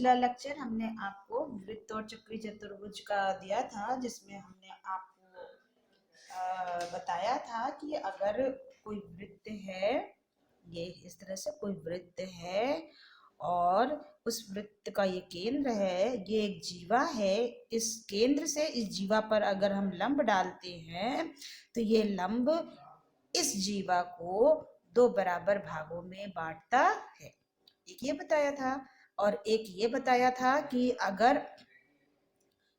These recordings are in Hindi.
पिछला लेक्चर हमने आपको वृत्त और चक्री चतुर्भुज का दिया था, जिसमें हमने आपको बताया था कि अगर कोई वृत्त है, ये इस तरह से कोई वृत्त है और उस वृत्त का ये केंद्र है, ये एक जीवा है। इस केंद्र से इस जीवा पर अगर हम लंब डालते हैं तो ये लंब इस जीवा को दो बराबर भागों में बांटता है। एक ये बताया था और एक ये बताया था कि अगर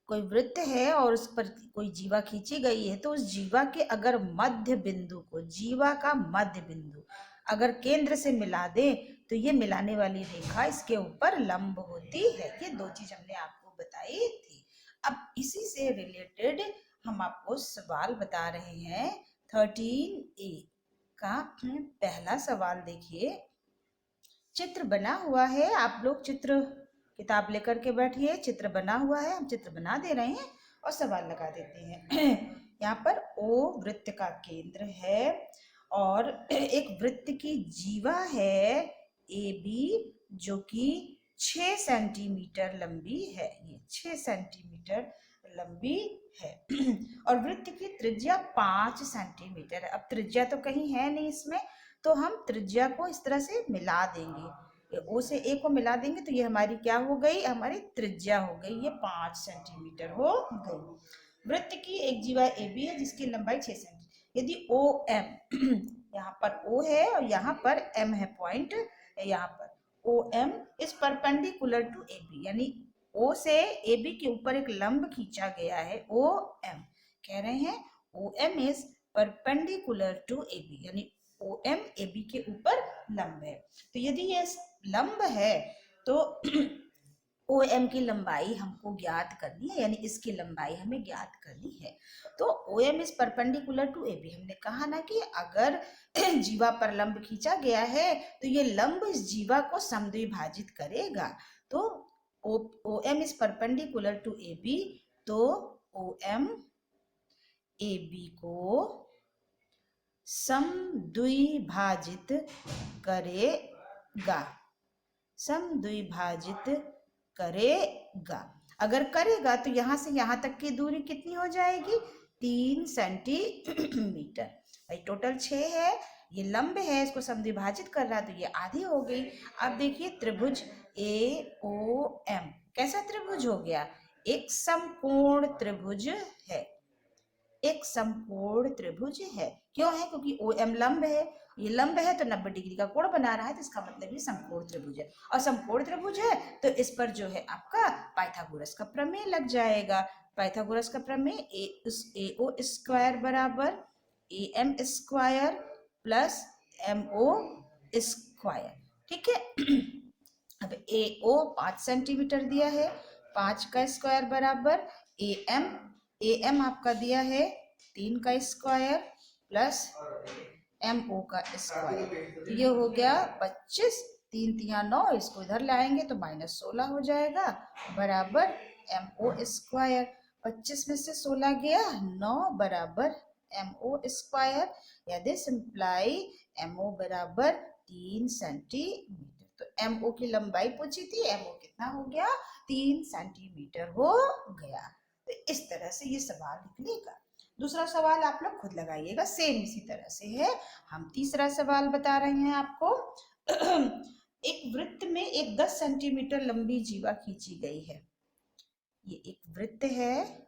कोई वृत्त है और उस पर कोई जीवा खींची गई है तो उस जीवा के अगर मध्य बिंदु को, जीवा का मध्य बिंदु अगर केंद्र से मिला दे तो ये मिलाने वाली रेखा इसके ऊपर लंब होती है। ये दो चीज हमने आपको बताई थी। अब इसी से रिलेटेड हम आपको सवाल बता रहे हैं। 13A का पहला सवाल देखिए। चित्र बना हुआ है, आप लोग चित्र किताब लेकर के बैठिए। चित्र बना हुआ है, हम चित्र बना दे रहे हैं और सवाल लगा देते हैं। यहाँ पर O वृत्त का केंद्र है और एक वृत्त की जीवा है AB जो कि 6 सेंटीमीटर लंबी है। ये 6 सेंटीमीटर लंबी है और वृत्त की त्रिज्या 5 सेंटीमीटर है। अब त्रिज्या तो कहीं है नहीं इसमें, तो हम त्रिज्या को इस तरह से मिला देंगे। ओ से ए को मिला देंगे तो ये हमारी क्या हो गई, हमारी त्रिज्या हो गई। ये 5 सेंटीमीटर हो गई। वृत्त की एक जीवा ए बी है जिसकी लंबाई 6 सेंटीमीटर। यदि ओ एम यहाँ पर ओ है और यहाँ पर एम है, पॉइंट यहाँ पर O M is perpendicular to A B, यानी ओ से ए बी के ऊपर एक लंब खींचा गया है। ओ एम कह रहे हैं O M is perpendicular to A B, यानी ओ एम ए बी के ऊपर लंब है। तो यदि ये लंब है तो ओ एम की लंबाई हमको ज्ञात करनी है, यानी इसकी लंबाई हमें ज्ञात करनी है। तो O M is perpendicular to A B, हमने कहा ना कि अगर जीवा पर लंब खींचा गया है तो ये लंब इस जीवा को समद्विभाजित करेगा। तो O M is perpendicular to A B, तो ओ एम ए बी को समद्विभाजित करेगा, समद्विभाजित करेगा। अगर करेगा तो यहां से यहां तक की दूरी कितनी हो जाएगी, 3 सेंटीमीटर। भाई टोटल 6 है, ये लंब है, इसको समद्विभाजित कर रहा है तो ये आधी हो गई। अब देखिए त्रिभुज ए ओ एम कैसा त्रिभुज हो गया, एक समकोण त्रिभुज है। एक समकोण त्रिभुज है। क्यों है, क्योंकि ओ एम लंब है, ये लंब है तो 90 डिग्री का कोण बना रहा है, तो इसका मतलब ये समकोण त्रिभुज है। और समकोण त्रिभुज है तो इस पर जो है आपका पाइथागोरस का प्रमेय लग जाएगा। पाइथागोरस का प्रमेय ए ओ स्क्वायर बराबर A M square plus M O square. ठीक है। अब ए ओ 5 सेंटीमीटर दिया है, 5 का स्क्वायर बराबर ए एम आपका दिया है 3 का स्क्वायर प्लस एम ओ का स्क्वायर। तो ये हो गया 25, 3 तिया 9, इसको इधर लाएंगे तो -16 हो जाएगा बराबर एम ओ स्क्वायर। 25 में से 16 गया, 9 बराबर एम ओ स्क्वायर, यदि सिंप्लाई एम ओ बराबर 3 सेंटीमीटर। तो एम ओ की लंबाई पूछी थी, एम ओ कितना हो गया, 3 सेंटीमीटर हो गया। तो इस तरह से ये सवाल निकलेगा। दूसरा सवाल आप लोग खुद लगाइएगा, सेम इसी तरह से है। हम तीसरा सवाल बता रहे हैं आपको। एक वृत्त में एक 10 सेंटीमीटर लंबी जीवा खींची गई है। ये एक वृत्त है,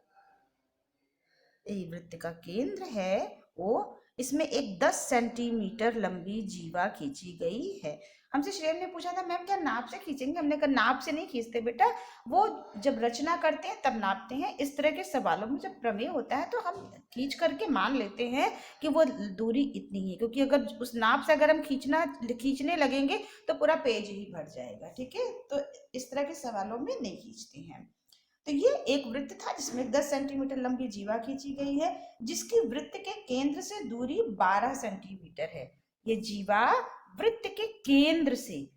ये वृत्त का केंद्र है वो, इसमें एक 10 सेंटीमीटर लंबी जीवा खींची गई है। हमसे श्रेय ने पूछा था मैम क्या नाप से खींचेंगे, हमने कहा नाप से नहीं खींचते बेटा, वो जब रचना करते हैं तब नापते हैं। इस तरह के सवालों में जब प्रमेय होता है तो हम खींच करके मान लेते हैं कि वो दूरी इतनी है, क्योंकि अगर उस नाप से अगर हम खींचने लगेंगे तो पूरा पेज ही भर जाएगा। ठीक है, तो इस तरह के सवालों में नहीं खींचते हैं। तो ये एक वृत्त था जिसमें 10 सेंटीमीटर लंबी जीवा खींची गई है, जिसकी वृत्त के केंद्र से दूरी 12 सेंटीमीटर है। ये जीवा वृत्त के केंद्र से,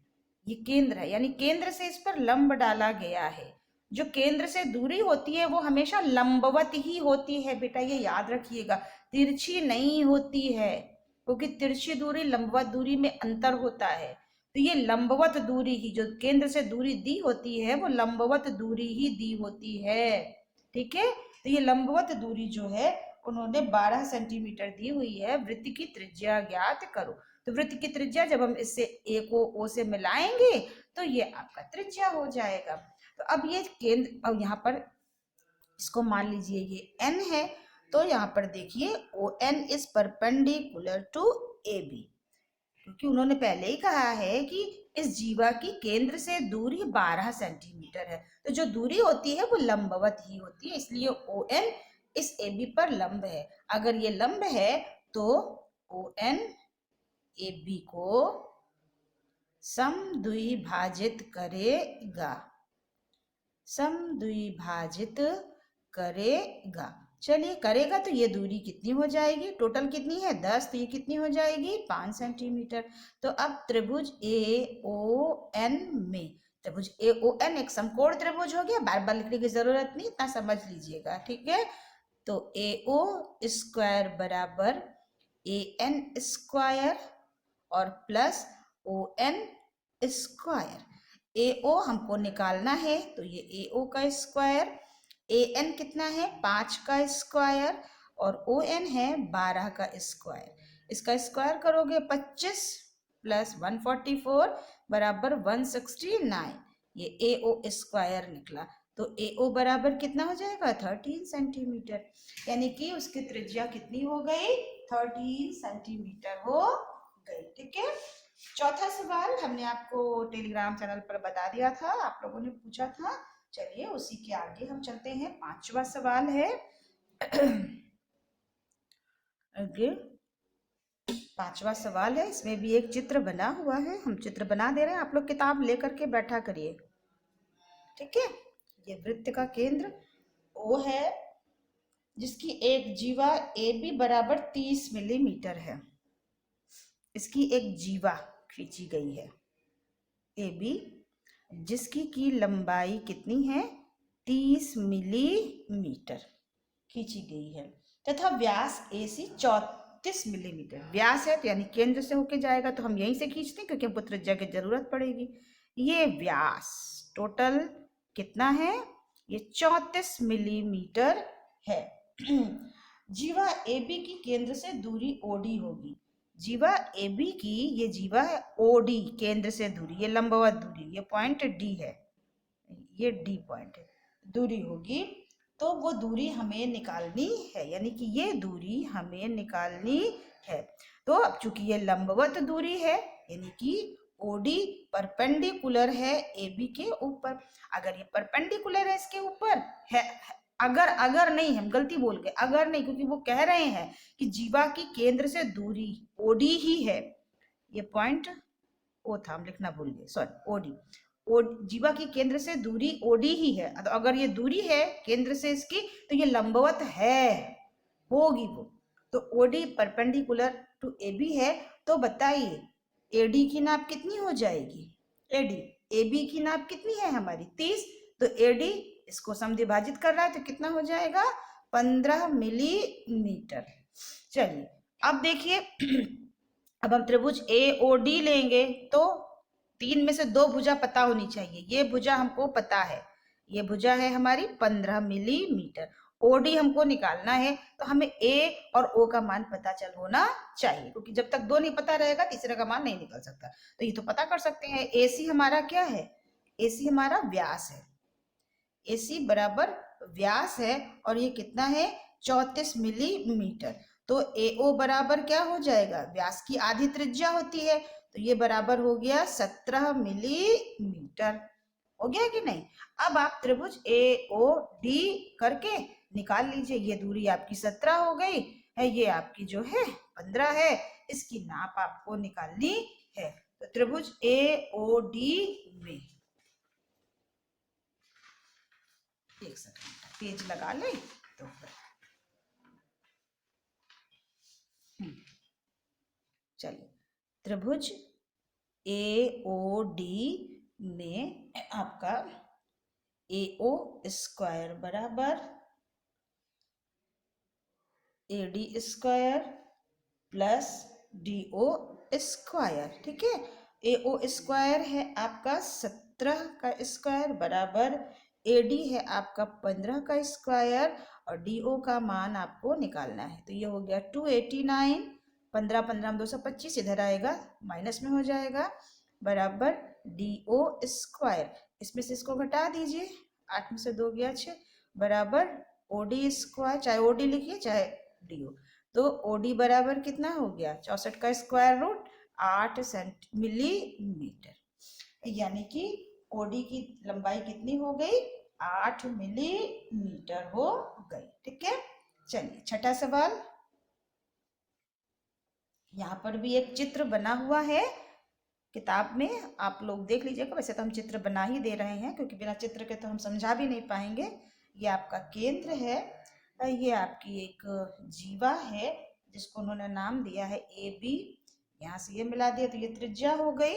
ये केंद्र है यानी केंद्र से इस पर लंब डाला गया है। जो केंद्र से दूरी होती है वो हमेशा लंबवत ही होती है बेटा, ये याद रखिएगा, तिरछी नहीं होती है, क्योंकि तिरछी दूरी लंबवत दूरी में अंतर होता है। तो ये लंबवत दूरी ही, जो केंद्र से दूरी दी होती है वो लंबवत दूरी ही दी होती है। ठीक है, तो ये लंबवत दूरी जो है उन्होंने 12 सेंटीमीटर दी हुई है। वृत्त की त्रिज्या ज्ञात करो। तो वृत्त की त्रिज्या जब हम इससे ए को ओ से मिलाएंगे तो ये आपका त्रिज्या हो जाएगा। तो अब ये केंद्र, अब यहाँ पर इसको मान लीजिए ये n है, तो यहाँ पर देखिए O N is perpendicular to A B, क्योंकि उन्होंने पहले ही कहा है कि इस जीवा की केंद्र से दूरी 12 सेंटीमीटर है, तो जो दूरी होती है वो लंबवत ही होती है, इसलिए ओ एन इस ए बी पर लंब है। अगर ये लंब है तो ओ एन ए बी को समद्विभाजित करेगा, समद्विभाजित करेगा। चलिए करेगा, तो ये दूरी कितनी हो जाएगी, टोटल कितनी है 10, तो ये कितनी हो जाएगी 5 सेंटीमीटर। तो अब त्रिभुज ए ओ एन में, त्रिभुज ए ओ एन एक समकोण त्रिभुज हो गया, बार बार लिखने की जरूरत नहीं, इतना समझ लीजिएगा। ठीक है, तो ए ओ स्क्वायर बराबर ए एन स्क्वायर और प्लस ओ एन स्क्वायर। ए ओ हमको निकालना है, तो ये ए ओ का स्क्वायर, ए एन कितना है 5 का स्क्वायर और ओ एन है 12 का स्क्वायर। इसका स्क्वायर करोगे 25 प्लस 144 बराबर 169, ये ए ओ स्क्वायर निकला। तो ए ओ बराबर कितना हो जाएगा 13 सेंटीमीटर, यानी कि उसकी त्रिज्या कितनी हो गई 13 सेंटीमीटर हो गई। ठीक है, चौथा सवाल हमने आपको टेलीग्राम चैनल पर बता दिया था, आप लोगों ने पूछा था। चलिए उसी के आगे हम चलते हैं। पांचवा सवाल है आगे पांचवा सवाल है, इसमें भी एक चित्र बना हुआ है, हम चित्र बना दे रहे हैं, आप लोग किताब लेकर के बैठा करिए। ठीक है, ये वृत्त का केंद्र ओ है जिसकी एक जीवा ए बी बराबर 30 मिलीमीटर है। इसकी एक जीवा खींची गई है ए बी, जिसकी की लंबाई कितनी है 30 मिलीमीटर खींची गई है, तथा व्यास ए सी 34 मिलीमीटर। व्यास है तो यानी केंद्र से होके जाएगा, तो हम यहीं से खींचते हैं क्योंकि हमको त्रिज्या की जरूरत पड़ेगी। ये व्यास टोटल कितना है, ये 34 मिलीमीटर है। जीवा ए बी की केंद्र से दूरी ओडी होगी। जीवा ए बी की, ये जीवा है ओडी, केंद्र से दूरी, ये लंबवत दूरी, ये पॉइंट डी है, ये डी पॉइंट है, दूरी होगी। तो वो दूरी हमें निकालनी है, यानी कि ये दूरी हमें निकालनी है। तो अब चूंकि ये लंबवत दूरी है, यानी कि ओडी परपेंडिकुलर है ए बी के ऊपर। अगर ये परपेंडिकुलर है इसके ऊपर है, अगर नहीं, हम गलती बोल गए, अगर नहीं, क्योंकि वो कह रहे हैं कि जीवा की केंद्र से दूरी ओडी ही है, ये पॉइंट ओ था, हम लिखना भूल गए, सॉरी ओडी। जीवा की केंद्र से दूरी ओडी ही है, तो अगर ये दूरी है केंद्र से इसकी, तो ये लंबवत है, होगी वो। तो OD perpendicular to A B है, तो बताइए एडी की नाप कितनी हो जाएगी, एडी ए बी की नाप कितनी है हमारी 30, तो एडी इसको समद्विभाजित कर रहा है, तो कितना हो जाएगा 15 मिलीमीटर। चलिए अब देखिए, अब हम त्रिभुज ए ओ डी लेंगे, तो 3 में से 2 भुजा पता होनी चाहिए। ये भुजा हमको पता है, ये भुजा है हमारी 15 मिलीमीटर। ओडी हमको निकालना है, तो हमें ए और ओ का मान पता चल होना चाहिए, क्योंकि जब तक 2 नहीं पता रहेगा तीसरे का मान नहीं निकल सकता। तो ये तो पता कर सकते हैं, एसी हमारा क्या है, एसी हमारा व्यास है, एसी बराबर व्यास है, और ये कितना है 34 मिलीमीटर। तो एओ बराबर क्या हो जाएगा, व्यास की आधी त्रिज्या होती है, तो ये बराबर हो गया 17 मिलीमीटर। हो गया कि नहीं। अब आप त्रिभुज ए ओ डी करके निकाल लीजिए, ये दूरी आपकी 17 हो गई है, ये आपकी जो है 15 है, इसकी नाप आपको निकालनी है। तो त्रिभुज ए ओ डी में एक सेकंड पेज लगा ले तो चलिए, त्रिभुज ए ओ डी में आपका ए ओ स्क्वायर बराबर A D square plus D O square. ठीक है, AO स्क्वायर है आपका 17 का स्क्वायर बराबर AD है आपका 15 का स्क्वायर और DO का मान आपको निकालना है। तो ये हो गया 289, 15 15 225 इधर आएगा माइनस में हो जाएगा बराबर DO स्क्वायर। इसमें से इसको घटा दीजिए, 8 में से 2 गया 6 बराबर OD स्क्वायर, चाहे OD लिखिए चाहे DO। तो OD बराबर कितना हो गया 64 का स्क्वायर रूट 8 मिलीमीटर, यानी कि ओडी की लंबाई कितनी हो गई 8 मिलीमीटर हो गई। ठीक है, चलिए छठा सवाल। यहाँ पर भी एक चित्र बना हुआ है किताब में, आप लोग देख लीजिएगा। वैसे तो हम चित्र बना ही दे रहे हैं क्योंकि बिना चित्र के तो हम समझा भी नहीं पाएंगे। ये आपका केंद्र है, ये आपकी एक जीवा है जिसको उन्होंने नाम दिया है AB। यहाँ से ये मिला दिया तो ये त्रिज्या हो गई,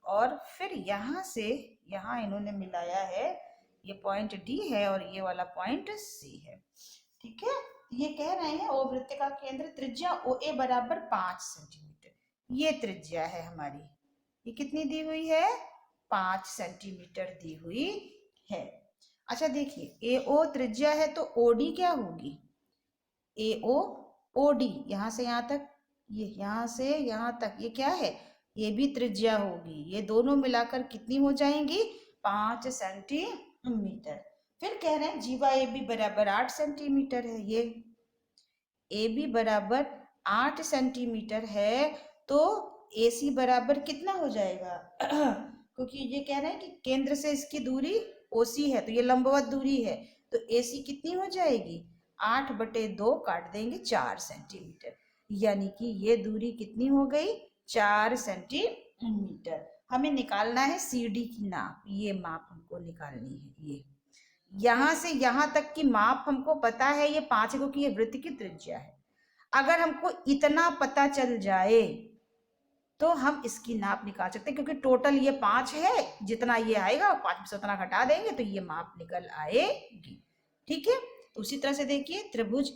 और फिर यहाँ से यहाँ इन्होंने मिलाया है, ये पॉइंट D है और ये वाला पॉइंट C है। ठीक है, ये कह रहे हैं ओ वृत्त का केंद्र त्रिज्या OA बराबर 5 सेंटीमीटर, ये त्रिज्या है हमारी। ये कितनी दी हुई है 5 सेंटीमीटर दी हुई है। अच्छा देखिए AO त्रिज्या है तो OD क्या होगी, AO OD यहाँ से यहाँ तक, ये यहाँ से यहाँ तक, ये क्या है ये भी त्रिज्या होगी। ये दोनों मिलाकर कितनी हो जाएंगी 5 सेंटीमीटर। फिर कह रहे हैं जीवा AB बराबर 8 सेंटीमीटर है, ये AB बराबर 8 सेंटीमीटर है तो AC बराबर कितना हो जाएगा क्योंकि ये कह रहे हैं कि केंद्र से इसकी दूरी OC है तो ये लंबवत दूरी है, तो AC कितनी हो जाएगी 8/2 काट देंगे 4 सेंटीमीटर, यानी कि ये दूरी कितनी हो गई 4 सेंटीमीटर। हमें निकालना है CD की नाप, ये माप हमको निकालनी है। ये यहाँ से यहाँ तक की माप हमको पता है, ये 5 है क्योंकि ये वृत्त की त्रिज्या है। अगर हमको इतना पता चल जाए तो हम इसकी नाप निकाल सकते हैं, क्योंकि टोटल ये 5 है, जितना ये आएगा 5 में से उतना घटा देंगे तो ये माप निकल आएगी। ठीक है, तो उसी तरह से देखिए त्रिभुज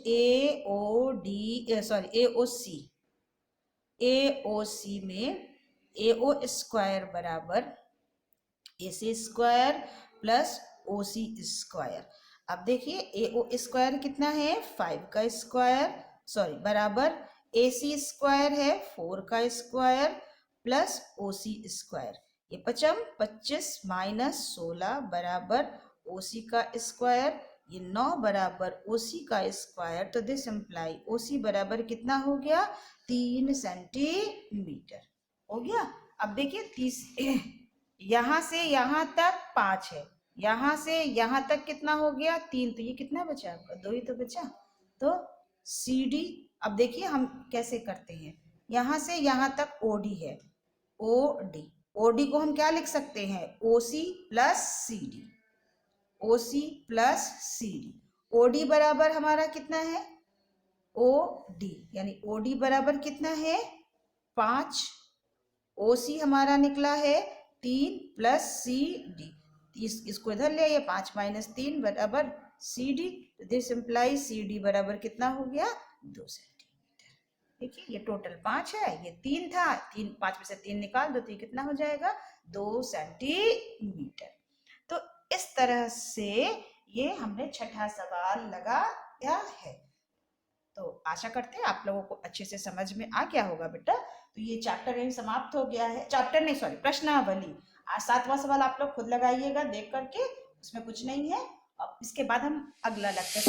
AOC में AO स्क्वायर बराबर AC square plus OC square. अब देखिए AO स्क्वायर कितना है 5 का स्क्वायर बराबर AC स्क्वायर है 4 का स्क्वायर प्लस OC स्क्वायर। ये 25 माइनस 16 बराबर OC का स्क्वायर, ये 9 बराबर OC का स्क्वायर। तो दिस इम्प्लाई OC बराबर कितना हो गया 3 सेंटीमीटर हो गया। अब देखिए यहाँ से यहाँ तक 5 है, यहाँ से यहाँ तक कितना हो गया 3, तो ये कितना बचा आपका 2 ही तो बचा। तो CD अब देखिए हम कैसे करते हैं, यहाँ से यहाँ तक OD है, OD को हम क्या लिख सकते हैं OC plus CD, OC plus CD। OD बराबर हमारा कितना है OD, यानी OD बराबर कितना है 5, OC हमारा निकला है 3 प्लस CD, इसको इधर ले आइए 5 माइनस 3 बराबर CD। दिस इम्प्लाई CD बराबर कितना हो गया 2 सेंटीमीटर। देखिए ये टोटल 5 है, ये 3 था, 5 में से 3 निकाल दो तो ये कितना हो जाएगा 2 सेंटीमीटर। तो इस तरह से ये हमने छठा सवाल लगाया है। तो आशा करते हैं आप लोगों को अच्छे से समझ में आ गया होगा बेटा। तो ये चैप्टर यही समाप्त हो गया है, चैप्टर नहीं सॉरी प्रश्नावली। आज 7वां सवाल आप लोग खुद लगाइएगा देख करके, उसमें कुछ नहीं है। अब इसके बाद हम अगला लेक्चर